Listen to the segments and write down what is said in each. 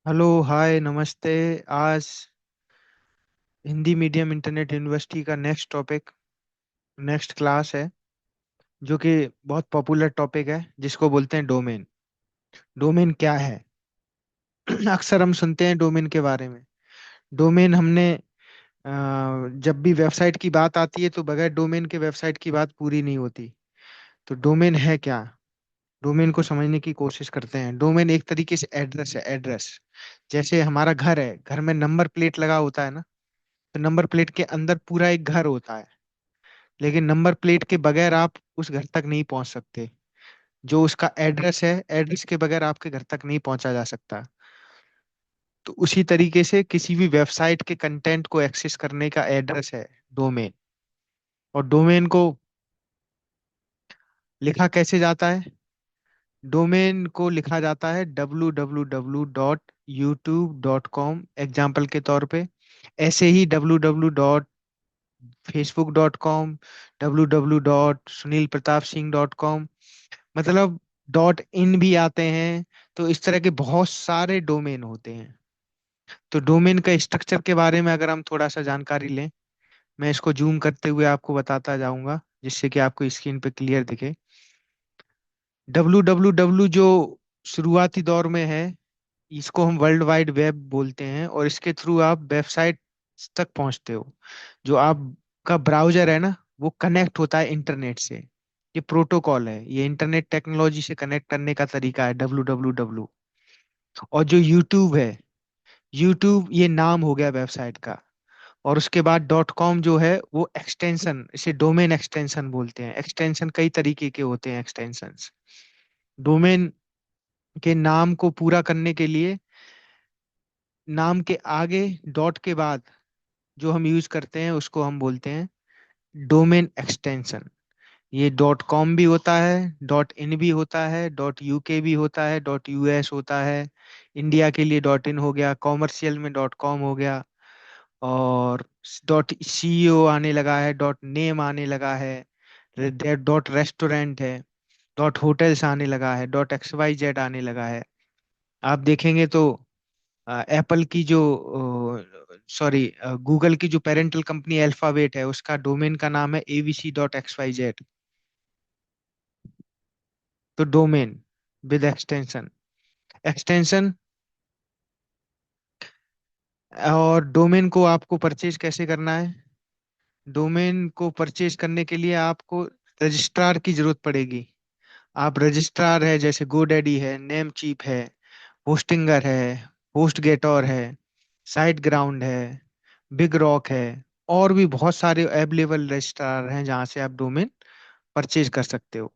Hello hi नमस्ते। आज Hindi medium internet university का नेक्स्ट क्लास है, जो कि बहुत पॉपुलर टॉपिक है, जिसको बोलते हैं डोमेन। डोमेन क्या है? अक्सर हम सुनते हैं डोमेन के बारे में। डोमेन हमने जब भी वेबसाइट की बात आती है तो बगैर डोमेन के वेबसाइट की बात पूरी नहीं होती। तो डोमेन है क्या? डोमेन को समझने की कोशिश करते हैं। डोमेन एक तरीके से एड्रेस है। एड्रेस जैसे हमारा घर है, घर में नंबर प्लेट लगा होता है ना। तो नंबर प्लेट के अंदर पूरा एक घर होता है, लेकिन नंबर प्लेट के बगैर आप उस घर तक नहीं पहुंच सकते। जो उसका एड्रेस है, एड्रेस के बगैर आपके घर तक नहीं पहुंचा जा सकता। तो उसी तरीके से किसी भी वेबसाइट के कंटेंट को एक्सेस करने का एड्रेस है डोमेन। और डोमेन को लिखा कैसे जाता है? डोमेन को लिखा जाता है www.youtube.com एग्जाम्पल के तौर पे। ऐसे ही www.facebook.com, www.sunilpratapsingh.com, मतलब डॉट इन भी आते हैं। तो इस तरह के बहुत सारे डोमेन होते हैं। तो डोमेन का स्ट्रक्चर के बारे में अगर हम थोड़ा सा जानकारी लें, मैं इसको जूम करते हुए आपको बताता जाऊंगा, जिससे कि आपको स्क्रीन पे क्लियर दिखे। www जो शुरुआती दौर में है, इसको हम वर्ल्ड वाइड वेब बोलते हैं, और इसके थ्रू आप वेबसाइट तक पहुंचते हो। जो आपका ब्राउजर है ना, वो कनेक्ट होता है इंटरनेट से। ये प्रोटोकॉल है, ये इंटरनेट टेक्नोलॉजी से कनेक्ट करने का तरीका है www। और जो यूट्यूब है, यूट्यूब ये नाम हो गया वेबसाइट का। और उसके बाद डॉट कॉम जो है वो एक्सटेंशन, इसे डोमेन एक्सटेंशन बोलते हैं। एक्सटेंशन कई तरीके के होते हैं एक्सटेंशंस। डोमेन के नाम को पूरा करने के लिए नाम के आगे डॉट के बाद जो हम यूज करते हैं उसको हम बोलते हैं डोमेन एक्सटेंशन। ये डॉट कॉम भी होता है, डॉट इन भी होता है, डॉट यूके भी होता है, डॉट यूएस होता है। इंडिया के लिए डॉट इन हो गया, कॉमर्शियल में डॉट कॉम हो गया। और डॉट सीईओ आने लगा है, डॉट नेम आने लगा है, डॉट रेस्टोरेंट है, डॉट होटल्स आने लगा है, डॉट एक्स वाई जेड आने लगा है। आप देखेंगे तो एप्पल की जो सॉरी गूगल की जो पेरेंटल कंपनी अल्फाबेट है, उसका डोमेन का नाम है abc.xyz। तो डोमेन विद एक्सटेंशन। एक्सटेंशन। और डोमेन को आपको परचेज कैसे करना है? डोमेन को परचेज करने के लिए आपको रजिस्ट्रार की जरूरत पड़ेगी। आप रजिस्ट्रार है, जैसे गोडैडी है, नेम चीप है, होस्टिंगर है, होस्ट गेटोर है, साइट ग्राउंड है, बिग रॉक है। और भी बहुत सारे अवेलेबल रजिस्ट्रार हैं जहां से आप डोमेन परचेज कर सकते हो।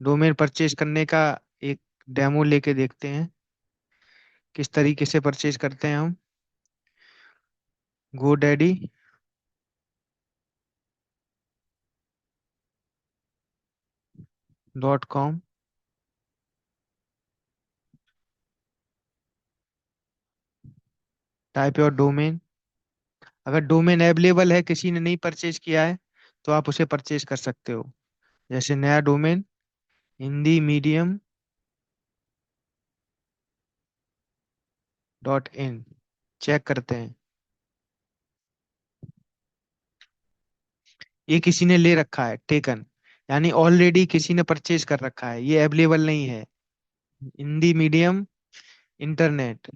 डोमेन परचेज करने का एक डेमो लेके देखते हैं, किस तरीके से परचेज करते हैं हम। GoDaddy .com। Type your domain. अगर डोमेन अवेलेबल है, किसी ने नहीं परचेज किया है, तो आप उसे परचेज कर सकते हो। जैसे नया domain Hindi medium .in, check करते हैं। ये किसी ने ले रखा है, टेकन, यानी ऑलरेडी किसी ने परचेज कर रखा है, ये अवेलेबल नहीं है। हिंदी मीडियम इंटरनेट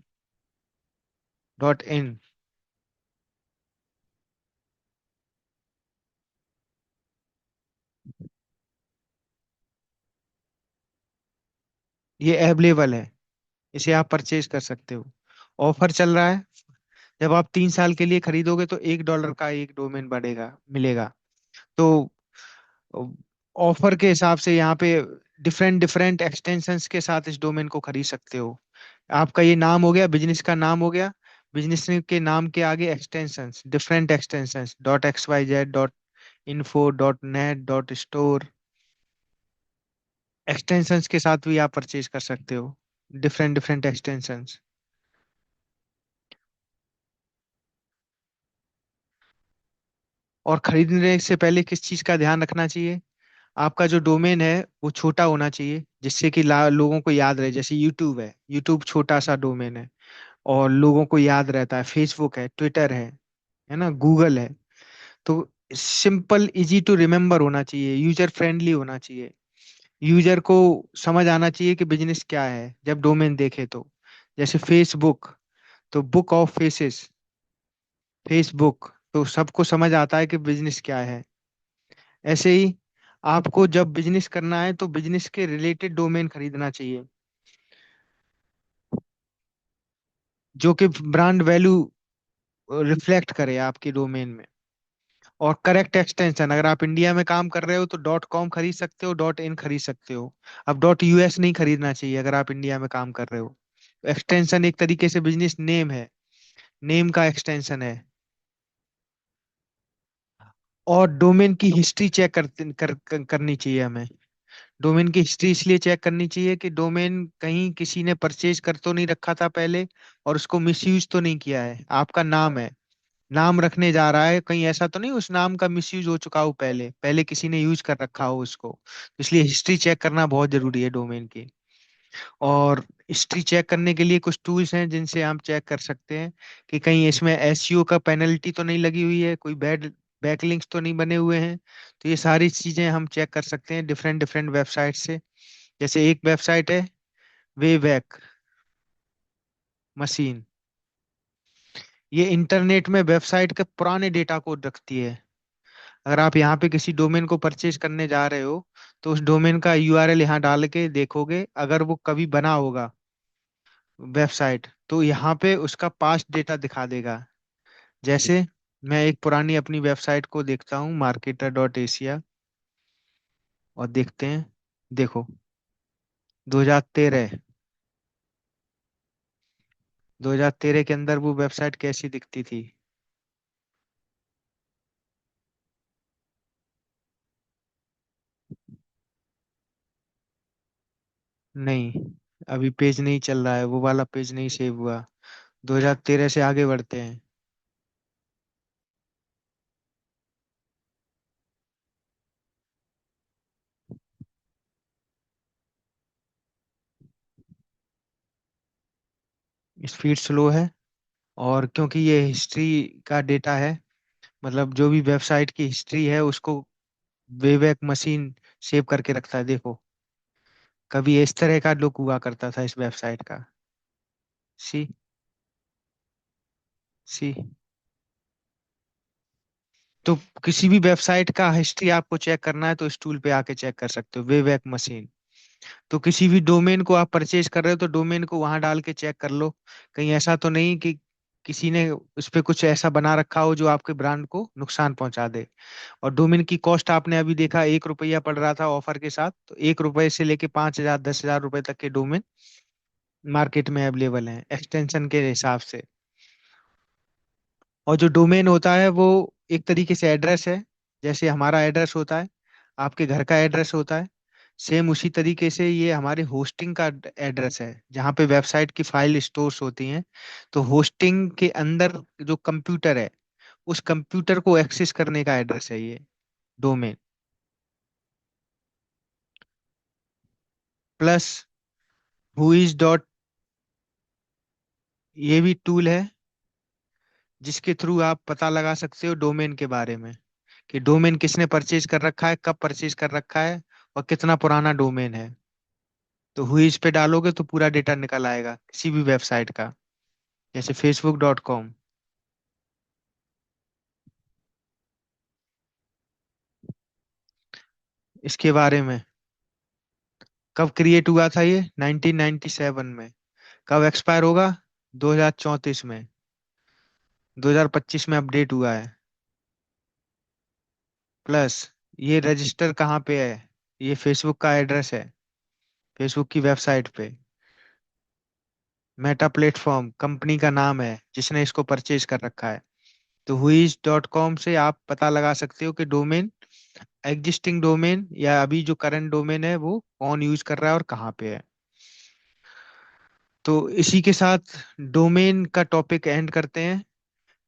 .in, ये अवेलेबल है, इसे आप परचेज कर सकते हो। ऑफर चल रहा है। जब आप 3 साल के लिए खरीदोगे तो $1 का एक डोमेन बढ़ेगा मिलेगा। तो ऑफर के हिसाब से यहाँ पे डिफरेंट डिफरेंट एक्सटेंशंस के साथ इस डोमेन को खरीद सकते हो। आपका ये नाम हो गया, बिजनेस का नाम हो गया। बिजनेस के नाम के आगे extensions, different extensions, .xyz, .info, .net, .store, extensions के साथ भी आप परचेज कर सकते हो। Different different extensions. और खरीदने से पहले किस चीज का ध्यान रखना चाहिए? आपका जो डोमेन है वो छोटा होना चाहिए, जिससे कि लोगों को याद रहे। जैसे यूट्यूब है, यूट्यूब छोटा सा डोमेन है। और लोगों को याद रहता है। फेसबुक है, ट्विटर है ना, गूगल है। तो सिंपल, इजी टू रिमेम्बर होना चाहिए, यूजर फ्रेंडली होना चाहिए। यूजर को समझ आना चाहिए कि बिजनेस क्या है जब डोमेन देखे तो। जैसे फेसबुक, तो बुक ऑफ फेसेस, फेसबुक, तो सबको समझ आता है कि बिजनेस क्या है। ऐसे ही आपको जब बिजनेस करना है तो बिजनेस के रिलेटेड डोमेन खरीदना चाहिए, जो कि ब्रांड वैल्यू रिफ्लेक्ट करे आपके डोमेन में। और करेक्ट एक्सटेंशन, अगर आप इंडिया में काम कर रहे हो तो डॉट कॉम खरीद सकते हो, डॉट इन खरीद सकते हो। अब डॉट यूएस नहीं खरीदना चाहिए अगर आप इंडिया में काम कर रहे हो। एक्सटेंशन एक तरीके से बिजनेस नेम है, नेम का एक्सटेंशन है। और डोमेन की हिस्ट्री चेक करनी चाहिए हमें। डोमेन की हिस्ट्री इसलिए चेक करनी चाहिए कि डोमेन कहीं किसी ने परचेज कर तो नहीं रखा था पहले, और उसको मिसयूज तो नहीं किया है। आपका नाम है, नाम रखने जा रहा है, कहीं ऐसा तो नहीं उस नाम का मिसयूज हो चुका हो, पहले पहले किसी ने यूज कर रखा हो उसको। इसलिए हिस्ट्री चेक करना बहुत जरूरी है डोमेन की। और हिस्ट्री चेक करने के लिए कुछ टूल्स हैं जिनसे हम चेक कर सकते हैं कि कहीं इसमें एसईओ का पेनल्टी तो नहीं लगी हुई है, कोई बैड बैकलिंक्स तो नहीं बने हुए हैं। तो ये सारी चीजें हम चेक कर सकते हैं डिफरेंट डिफरेंट वेबसाइट से। जैसे एक वेबसाइट है, वेवैक मशीन। ये इंटरनेट में वेबसाइट के पुराने डेटा को रखती है। अगर आप यहाँ पे किसी डोमेन को परचेज करने जा रहे हो, तो उस डोमेन का यूआरएल यहाँ डाल के देखोगे, अगर वो कभी बना होगा वेबसाइट, तो यहाँ पे उसका पास्ट डेटा दिखा देगा। जैसे मैं एक पुरानी अपनी वेबसाइट को देखता हूँ, marketer.asia, और देखते हैं। देखो, 2013, 2013 के अंदर वो वेबसाइट कैसी दिखती थी। नहीं, अभी पेज नहीं चल रहा है, वो वाला पेज नहीं सेव हुआ। 2013 से आगे बढ़ते हैं। स्पीड स्लो है, और क्योंकि ये हिस्ट्री का डेटा है, मतलब जो भी वेबसाइट की हिस्ट्री है उसको वेवैक मशीन सेव करके रखता है। देखो, कभी इस तरह का लुक हुआ करता था इस वेबसाइट का। सी, सी। तो किसी भी वेबसाइट का हिस्ट्री आपको चेक करना है तो इस टूल पे आके चेक कर सकते हो, वेवैक मशीन। तो किसी भी डोमेन को आप परचेज कर रहे हो तो डोमेन को वहां डाल के चेक कर लो, कहीं ऐसा तो नहीं कि किसी ने उस पे कुछ ऐसा बना रखा हो जो आपके ब्रांड को नुकसान पहुंचा दे। और डोमेन की कॉस्ट आपने अभी देखा, 1 रुपया पड़ रहा था ऑफर के साथ, तो 1 रुपए से लेके 5,000 10,000 रुपए तक के डोमेन मार्केट में अवेलेबल हैं एक्सटेंशन के हिसाब से। और जो डोमेन होता है वो एक तरीके से एड्रेस है, जैसे हमारा एड्रेस होता है, आपके घर का एड्रेस होता है। सेम उसी तरीके से ये हमारे होस्टिंग का एड्रेस है, जहाँ पे वेबसाइट की फाइल स्टोर्स होती हैं। तो होस्टिंग के अंदर जो कंप्यूटर है, उस कंप्यूटर को एक्सेस करने का एड्रेस है ये डोमेन। प्लस हुईज डॉट, ये भी टूल है जिसके थ्रू आप पता लगा सकते हो डोमेन के बारे में, कि डोमेन किसने परचेज कर रखा है, कब परचेज कर रखा है, और कितना पुराना डोमेन है। तो हुईज पे डालोगे तो पूरा डेटा निकल आएगा किसी भी वेबसाइट का, जैसे facebook.com। इसके बारे में, कब क्रिएट हुआ था ये, 1997 में। कब एक्सपायर होगा, 2034 में। 2025 में अपडेट हुआ है। प्लस ये रजिस्टर कहाँ पे है, ये फेसबुक का एड्रेस है, फेसबुक की वेबसाइट पे। मेटा प्लेटफॉर्म कंपनी का नाम है जिसने इसको परचेज कर रखा है। तो हुईज.com से आप पता लगा सकते हो कि डोमेन, एग्जिस्टिंग डोमेन या अभी जो करंट डोमेन है वो कौन यूज कर रहा है और कहाँ पे है। तो इसी के साथ डोमेन का टॉपिक एंड करते हैं।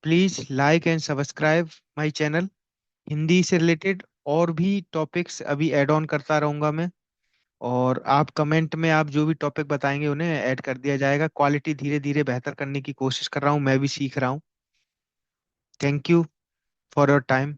Please like and subscribe my channel. Hindi से रिलेटेड और भी टॉपिक्स अभी ऐड ऑन करता रहूंगा मैं। और आप कमेंट में आप जो भी टॉपिक बताएंगे उन्हें ऐड कर दिया जाएगा। क्वालिटी धीरे धीरे बेहतर करने की कोशिश कर रहा हूँ, मैं भी सीख रहा हूँ। Thank you for your time.